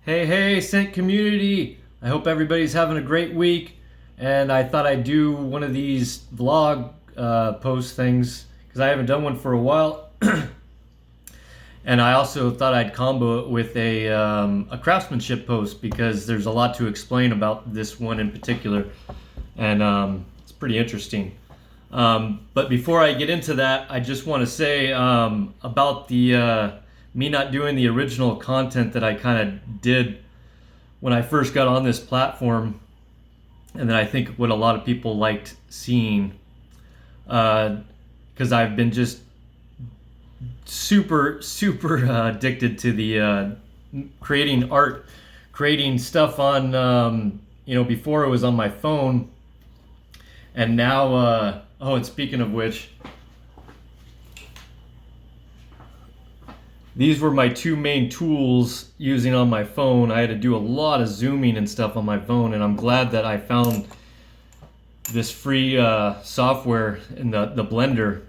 Hey, Scent community! I hope everybody's having a great week. And I thought I'd do one of these vlog post things because I haven't done one for a while. And I also thought I'd combo it with a craftsmanship post because there's a lot to explain about this one in particular. And it's pretty interesting. But before I get into that, I just want to say about the me not doing the original content that I kind of did when I first got on this platform, and then I think what a lot of people liked seeing, because I've been just super addicted to the creating art, creating stuff on before it was on my phone, and now oh, and speaking of which, these were my two main tools using on my phone. I had to do a lot of zooming and stuff on my phone, and I'm glad that I found this free software in the Blender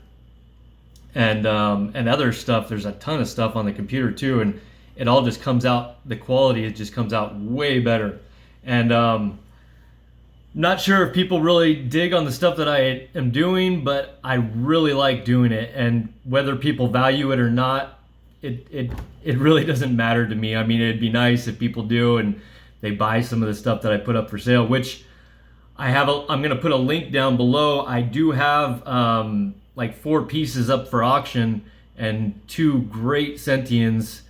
and other stuff. There's a ton of stuff on the computer too, and it all just comes out, the quality, it just comes out way better. And not sure if people really dig on the stuff that I am doing, but I really like doing it, and whether people value it or not, it really doesn't matter to me. I mean, it'd be nice if people do and they buy some of the stuff that I put up for sale, which I'm gonna put a link down below. I do have like 4 pieces up for auction, and 2 great Sentians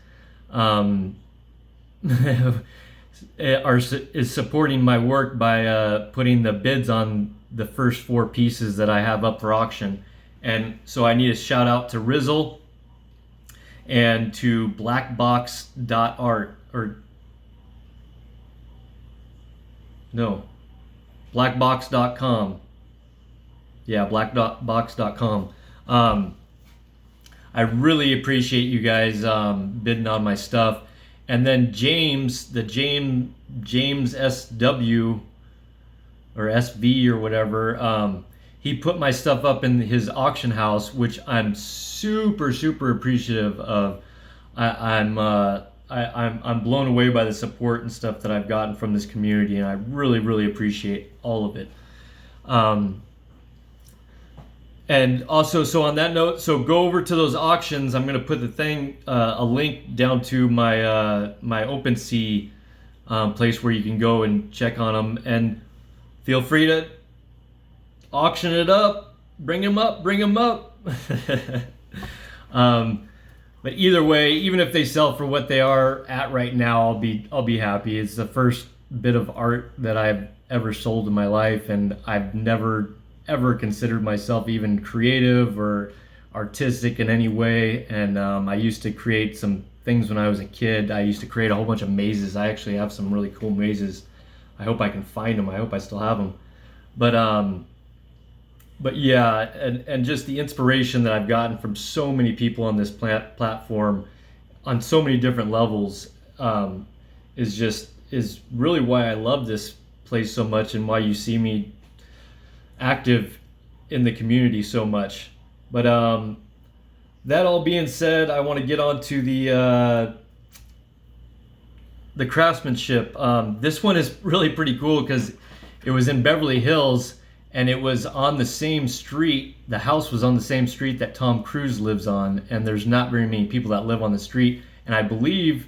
is supporting my work by putting the bids on the first 4 pieces that I have up for auction. And so I need a shout out to Rizzle and to blackbox.art, or no, blackbox.com. Yeah, blackbox.com. I really appreciate you guys bidding on my stuff. And then James SW or SV or whatever, he put my stuff up in his auction house, which I'm super appreciative of. I'm blown away by the support and stuff that I've gotten from this community, and I really appreciate all of it. And also, so on that note, so go over to those auctions. I'm going to put the thing, a link down to my my OpenSea place where you can go and check on them, and feel free to auction it up, bring them up. But either way, even if they sell for what they are at right now, I'll be happy. It's the first bit of art that I've ever sold in my life, and I've never ever considered myself even creative or artistic in any way. And I used to create some things when I was a kid. I used to create a whole bunch of mazes. I actually have some really cool mazes. I hope I can find them. I hope I still have them. But yeah, and just the inspiration that I've gotten from so many people on this platform on so many different levels is really why I love this place so much, and why you see me active in the community so much. But that all being said, I want to get on to the craftsmanship. This one is really pretty cool because it was in Beverly Hills, and it was on the same street. The house was on the same street that Tom Cruise lives on, and there's not very many people that live on the street. And I believe,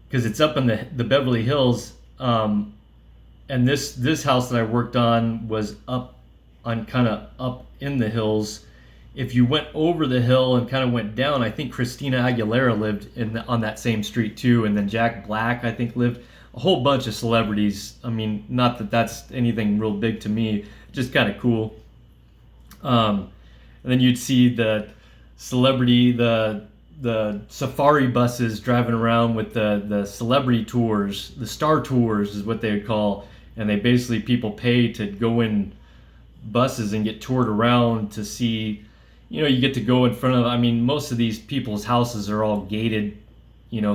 because it's up in the Beverly Hills, and this house that I worked on was up in the hills. If you went over the hill and kind of went down, I think Christina Aguilera lived on that same street too, and then Jack Black, I think, lived. A whole bunch of celebrities. I mean, not that that's anything real big to me, just kind of cool. And then you'd see the celebrity, the safari buses driving around with the celebrity tours. The star tours is what they would call, and they basically, people pay to go in buses and get toured around to see, you get to go in front of, I mean, most of these people's houses are all gated,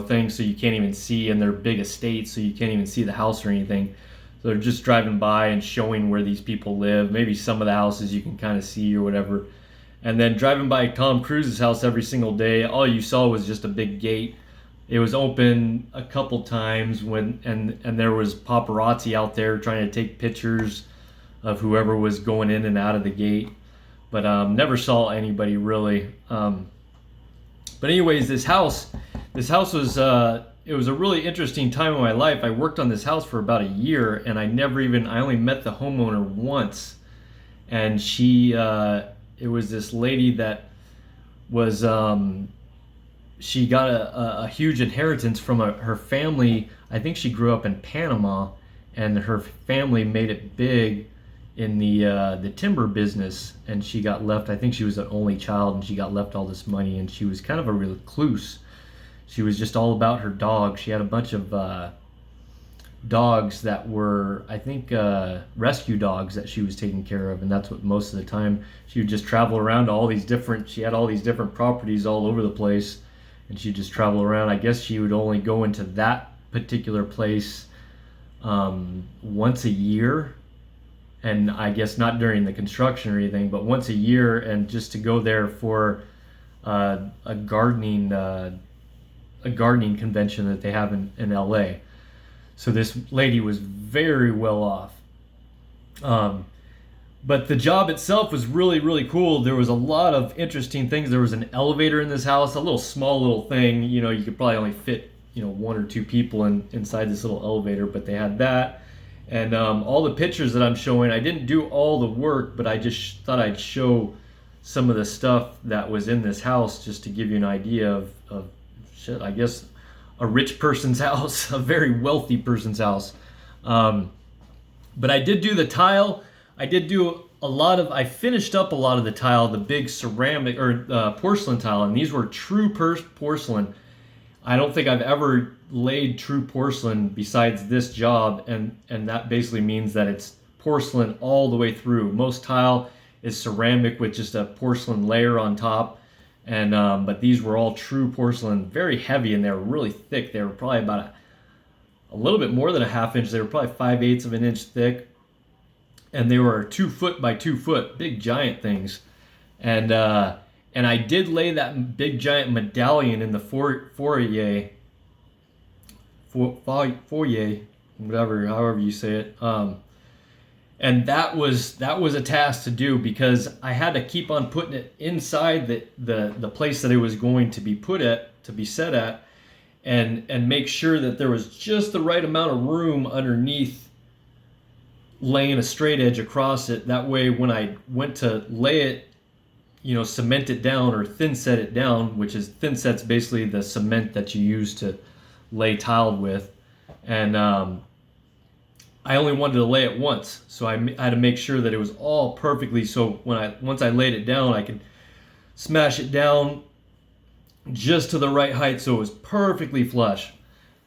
things, so you can't even see, and they're big estates, so you can't even see the house or anything. So they're just driving by and showing where these people live. Maybe some of the houses you can kind of see or whatever. And then driving by Tom Cruise's house every single day, all you saw was just a big gate. It was open a couple times when and there was paparazzi out there trying to take pictures of whoever was going in and out of the gate, but never saw anybody really. But anyways, this house was it was a really interesting time in my life. I worked on this house for about a year, and I only met the homeowner once, and it was this lady that was she got a huge inheritance from her family. I think she grew up in Panama, and her family made it big in the timber business, and she got left. I think she was an only child, and she got left all this money, and she was kind of a recluse. She was just all about her dogs. She had a bunch of dogs that were, I think, rescue dogs that she was taking care of, and that's what most of the time she would just travel around to all these different. She had all these different properties all over the place, and she'd just travel around. I guess she would only go into that particular place once a year, and I guess not during the construction or anything, but once a year, and just to go there for a gardening convention that they have in LA. So this lady was very well off. But the job itself was really, really cool. There was a lot of interesting things. There was an elevator in this house, a little small little thing. You know, you could probably only fit, one or two people inside this little elevator, but they had that. And all the pictures that I'm showing, I didn't do all the work, but I just thought I'd show some of the stuff that was in this house just to give you an idea of shit, I guess, a rich person's house, a very wealthy person's house. But I did do the tile. I finished up a lot of the tile, the big ceramic or porcelain tile, and these were true porcelain. I don't think I've ever laid true porcelain besides this job, and that basically means that it's porcelain all the way through. Most tile is ceramic with just a porcelain layer on top, and but these were all true porcelain, very heavy, and they were really thick. They were probably about a little bit more than a half inch. They were probably 5/8 of an inch thick, and they were 2 foot by 2 foot, big giant things. And I did lay that big giant medallion in the foyer, whatever, however you say it. And that was a task to do, because I had to keep on putting it inside the place that it was going to be set at, and make sure that there was just the right amount of room underneath, laying a straight edge across it. That way, when I went to lay it, cement it down or thin set it down, which is thin set's basically the cement that you use to lay tile with. And I only wanted to lay it once, so I had to make sure that it was all perfectly. So once I laid it down, I could smash it down just to the right height, so it was perfectly flush.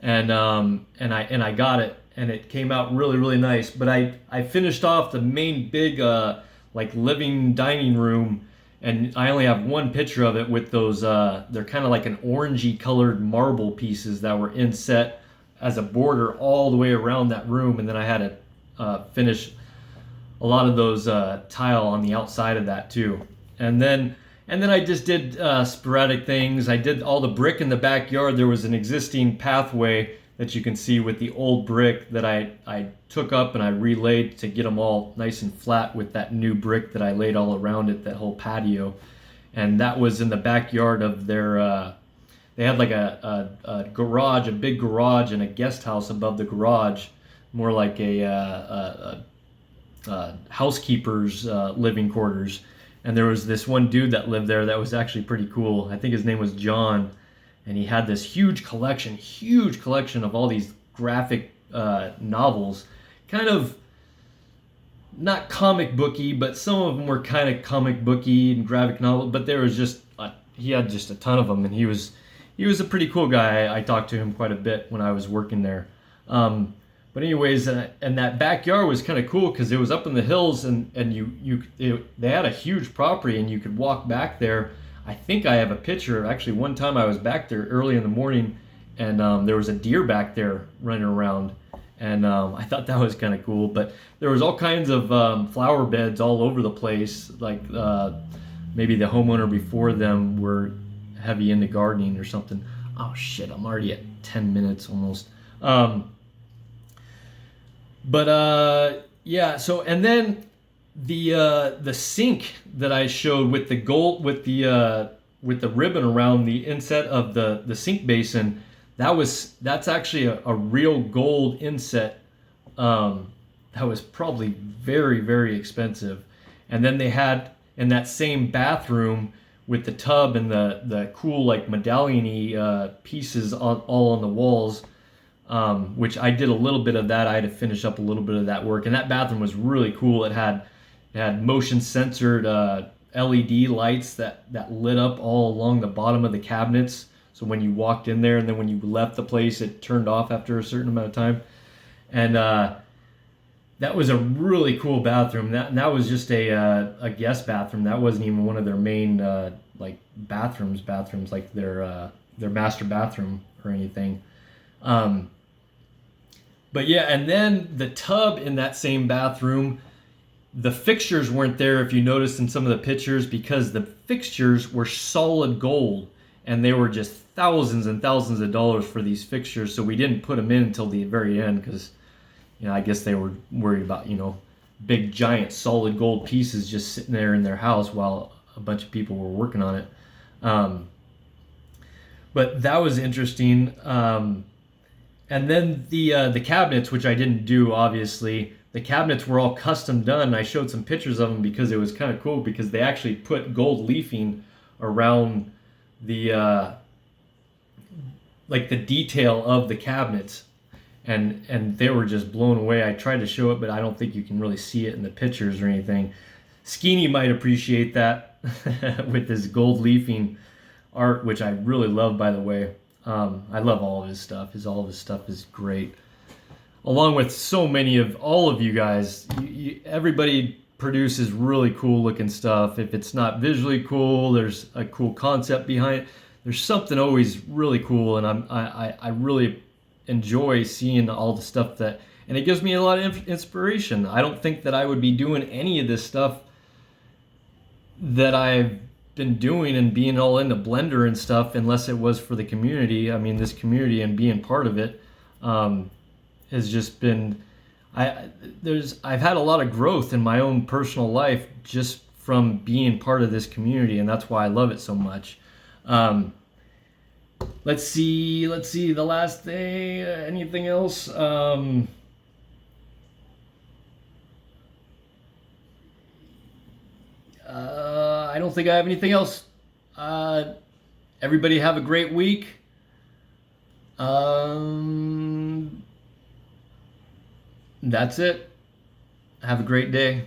And I got it, and it came out really, really nice. But I finished off the main big living dining room, and I only have one picture of it with those. They're kind of like an orangey colored marble pieces that were inset as a border all the way around that room, and then I had to finish a lot of those tile on the outside of that too. And then I just did sporadic things. I did all the brick in the backyard. There was an existing pathway that you can see with the old brick that I took up and I relayed to get them all nice and flat with that new brick that I laid all around it, that whole patio. And that was in the backyard of their, they had like a garage, a big garage, and a guest house above the garage, more like a housekeeper's living quarters. And there was this one dude that lived there that was actually pretty cool. I think his name was John. And he had this huge collection of all these graphic novels, kind of not comic booky, but some of them were kind of comic booky and graphic novel. But there was just he had just a ton of them, and he was a pretty cool guy. I talked to him quite a bit when I was working there. But anyways, and that backyard was kind of cool because it was up in the hills, and they had a huge property, and you could walk back there. I think I have a picture. Actually, one time I was back there early in the morning, and there was a deer back there running around, and I thought that was kind of cool. But there was all kinds of flower beds all over the place. Like maybe the homeowner before them were heavy into gardening or something. Oh shit, I'm already at 10 minutes almost. Um, yeah, so and then the sink that I showed with the gold with the ribbon around the inset of the sink basin, that's actually a real gold inset. That was probably very, very expensive. And then they had in that same bathroom with the tub and the cool like medallion-y pieces all on the walls, which I did a little bit of that. I had to finish up a little bit of that work, and that bathroom was really cool. It had motion censored LED lights that lit up all along the bottom of the cabinets. So when you walked in there, and then when you left the place, it turned off after a certain amount of time. And that was a really cool bathroom. That was just a guest bathroom. That wasn't even one of their main like bathrooms like their master bathroom or anything. But yeah, and then the tub in that same bathroom, the fixtures weren't there if you noticed in some of the pictures, because the fixtures were solid gold and they were just thousands and thousands of dollars for these fixtures. So we didn't put them in until the very end because, I guess they were worried about, big giant solid gold pieces just sitting there in their house while a bunch of people were working on it. But that was interesting. And then the cabinets, which I didn't do, obviously, the cabinets were all custom done. I showed some pictures of them because it was kind of cool, because they actually put gold leafing around the like the detail of the cabinets, and they were just blown away. I tried to show it, but I don't think you can really see it in the pictures or anything. Skeeny might appreciate that with this gold leafing art, which I really love, by the way. I love all of his stuff. All of his stuff is great. Along with so many of all of you guys, everybody produces really cool looking stuff. If it's not visually cool, there's a cool concept behind it. There's something always really cool, and I really enjoy seeing all the stuff and it gives me a lot of inspiration. I don't think that I would be doing any of this stuff that I've been doing and being all into Blender and stuff unless it was for the community. I mean, this community and being part of it has just been, I've had a lot of growth in my own personal life just from being part of this community, and that's why I love it so much. Let's see the last thing. Anything else? I don't think I have anything else. Everybody have a great week. That's it. Have a great day.